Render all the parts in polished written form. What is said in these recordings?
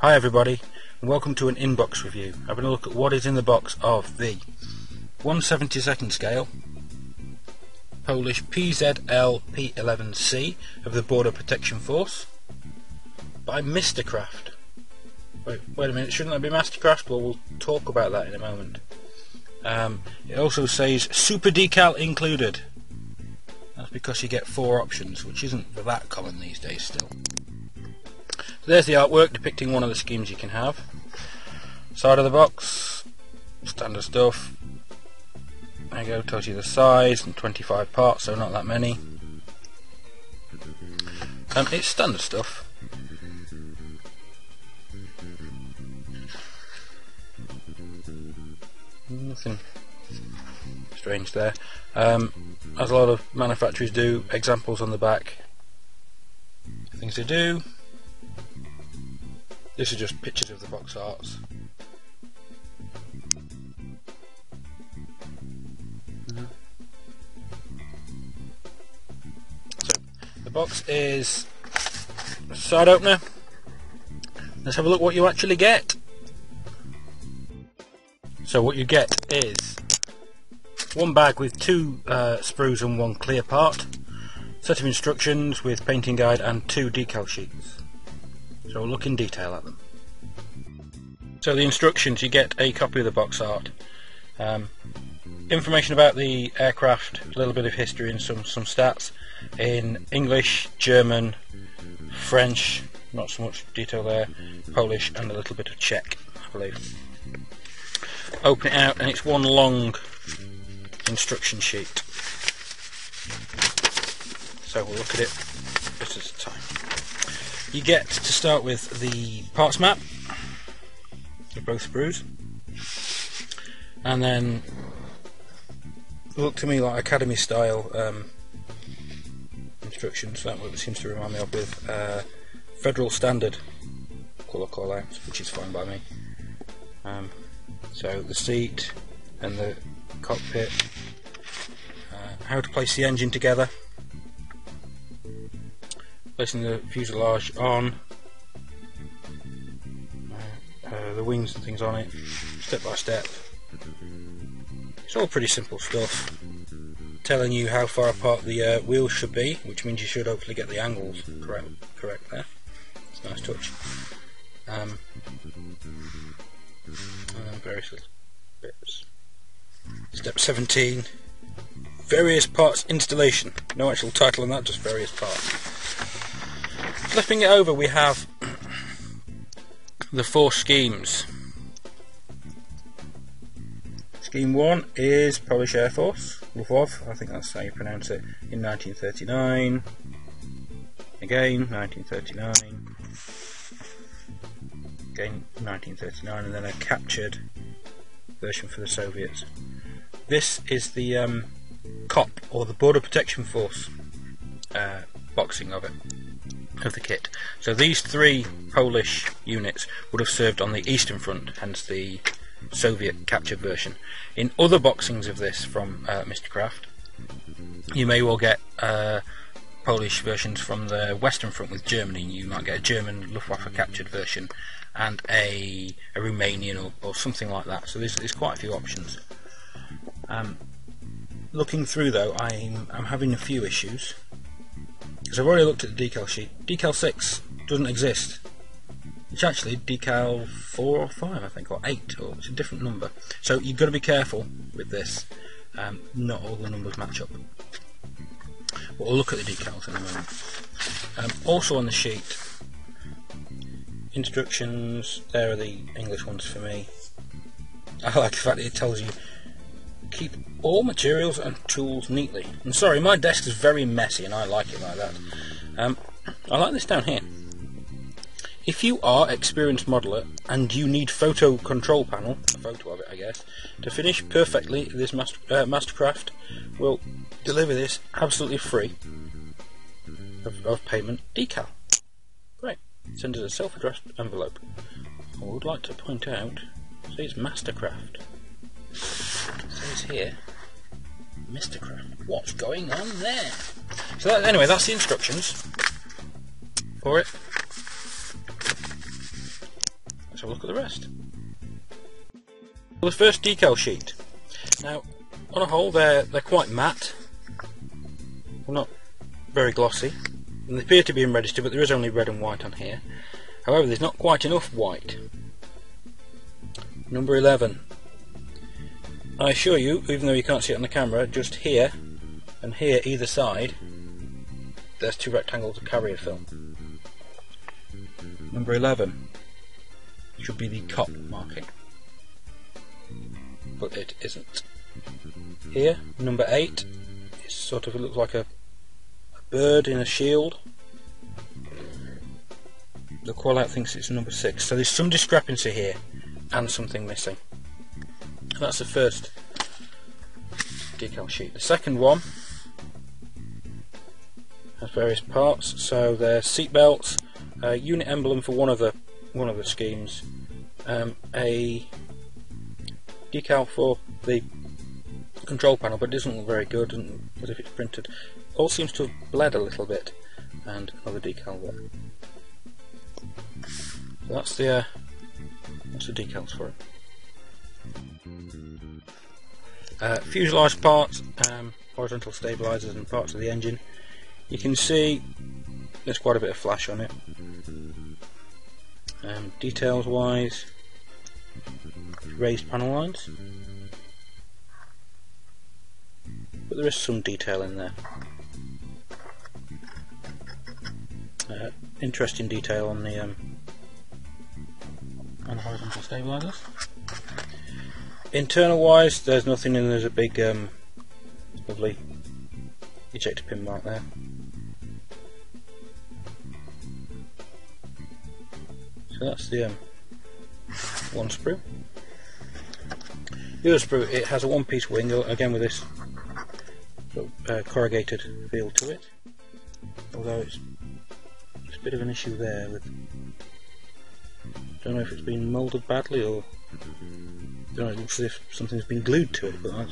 Hi everybody, and welcome to an inbox review. I'm going to look at what is in the box of the 1/72 scale Polish PZL P11c of the Border Protection Force by Mistercraft. Wait a minute, shouldn't that be Mastercraft? Well, we'll talk about that in a moment. It also says super decal included. That's because you get 4 options, which isn't that common these days still. So there's the artwork depicting one of the schemes you can have. Side of the box, standard stuff. There you go, tells you the size and 25 parts, so not that many. It's standard stuff. Nothing strange there. As a lot of manufacturers do, examples on the back, things to do. This is just pictures of the box arts. So the box is a side opener. Let's have a look what you actually get. So what you get is one bag with 2 sprues and 1 clear part, set of instructions with painting guide and 2 decal sheets. So we'll look in detail at them. So the instructions, you get a copy of the box art, information about the aircraft, a little bit of history and some stats in English, German, French, not so much detail there, Polish and a little bit of Czech, I believe. Open it out and it's one long instruction sheet. So we'll look at it bit at a time. You get to start with the parts map of both sprues, and then look to me like Academy style instructions. That's what it seems to remind me of, with Federal Standard colour call-outs, which is fine by me. So the seat and the cockpit, how to place the engine together, placing the fuselage on, the wings and things on it, step by step. It's all pretty simple stuff, telling you how far apart the wheels should be, which means you should hopefully get the angles correct there. It's a nice touch. And various little bits. Step 17, various parts installation. No actual title on that, just various parts. Flipping it over, we have the 4 schemes. Scheme 1 is Polish Air Force, Lwów, I think that's how you pronounce it, in 1939. Again, 1939. Again, 1939, and then a captured version for the Soviets. This is the COP, or the Border Protection Force boxing of it, of the kit. So these 3 Polish units would have served on the Eastern Front, hence the Soviet captured version. In other boxings of this from Mistercraft, you may well get Polish versions from the Western Front with Germany. You might get a German Luftwaffe captured version and a Romanian or something like that. So there's quite a few options. Looking through though, I'm having a few issues, because I've already looked at the decal sheet. Decal 6 doesn't exist. It's actually decal 4 or 5, I think, or 8, or it's a different number. So you've got to be careful with this. Not all the numbers match up. But we'll look at the decals in a moment. Also on the sheet, instructions. There are the English ones for me. I like the fact that it tells you keep all materials and tools neatly. I'm sorry, my desk is very messy and I like it like that. I like this down here. If you are experienced modeller and you need photo control panel, a photo of it I guess, to finish perfectly, this Mastercraft will deliver this absolutely free of payment decal. Great. Send us a self-addressed envelope. I would like to point out, it says Mastercraft. It says here, Mistercraft. What's going on there? So anyway, that's the instructions for it. have a look at the rest. Well, the first decal sheet. Now, on a whole, they're quite matte. They're not very glossy, and they appear to be in register, but there is only red and white on here. However, there's not quite enough white. Number 11. I assure you, even though you can't see it on the camera, just here and here either side, there's two rectangles of carrier film. Number 11 should be the cop marking, but it isn't. Here, number 8, is sort of, it looks like a bird in a shield. The call-out thinks it's number 6, so there's some discrepancy here and something missing. That's the first decal sheet. The second one has various parts, so there's seat belts, a unit emblem for one of the schemes, a decal for the control panel, but it doesn't look very good, and as if it's printed. All seems to have bled a little bit, and another decal there. So that's the decals for it. Fuselage parts, horizontal stabilisers and parts of the engine. You can see there's quite a bit of flash on it. Details wise, raised panel lines, but there is some detail in there. Interesting detail on the horizontal stabilisers. Internal wise, there's nothing in. There's a big lovely ejector pin mark there. So that's the one sprue. The other sprue, it has a one-piece wing, again with this sort of, corrugated feel to it. Although it's a bit of an issue there with. Don't know if it's been moulded badly or. Don't know, it looks as if something's been glued to it, but that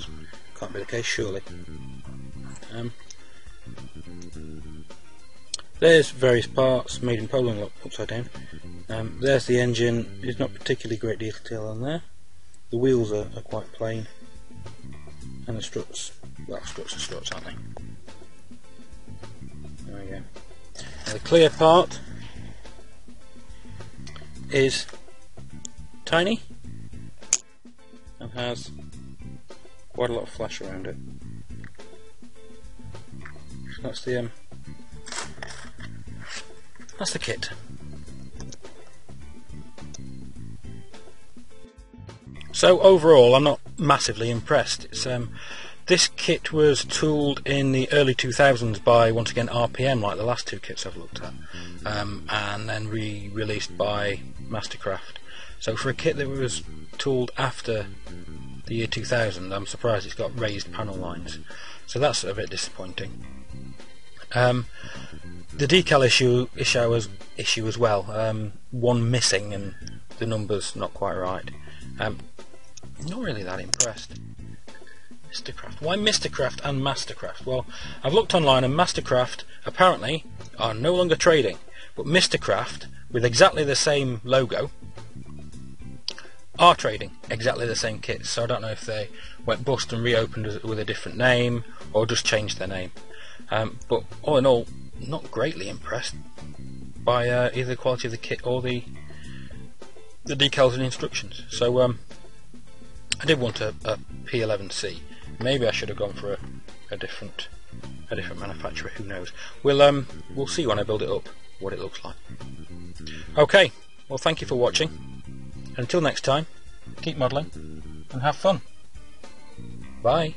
can't be the case, surely. There's various parts made in Poland, upside down. There's the engine. There's not particularly great detail on there. The wheels are quite plain, and the struts, well, struts are struts, aren't they? There we go. Now the clear part is tiny and has quite a lot of flash around it. So that's the kit. So overall, I'm not massively impressed. This kit was tooled in the early 2000s by, once again, RPM, like the last two kits I've looked at, and then re-released by Mastercraft. So for a kit that was tooled after the year 2000, I'm surprised it's got raised panel lines. So that's a bit disappointing. The decal issue as well. One missing and the numbers not quite right. Not really that impressed. Mistercraft. Why Mistercraft and Mastercraft? Well, I've looked online and Mastercraft apparently are no longer trading, but Mistercraft, with exactly the same logo, are trading exactly the same kits. So I don't know if they went bust and reopened with a different name or just changed their name. But all in all, not greatly impressed by either the quality of the kit or the decals and instructions. So I did want a P11c. Maybe I should have gone for a different manufacturer. Who knows? We'll see when I build it up what it looks like. Okay. Well, thank you for watching. Until next time, keep modelling and have fun. Bye.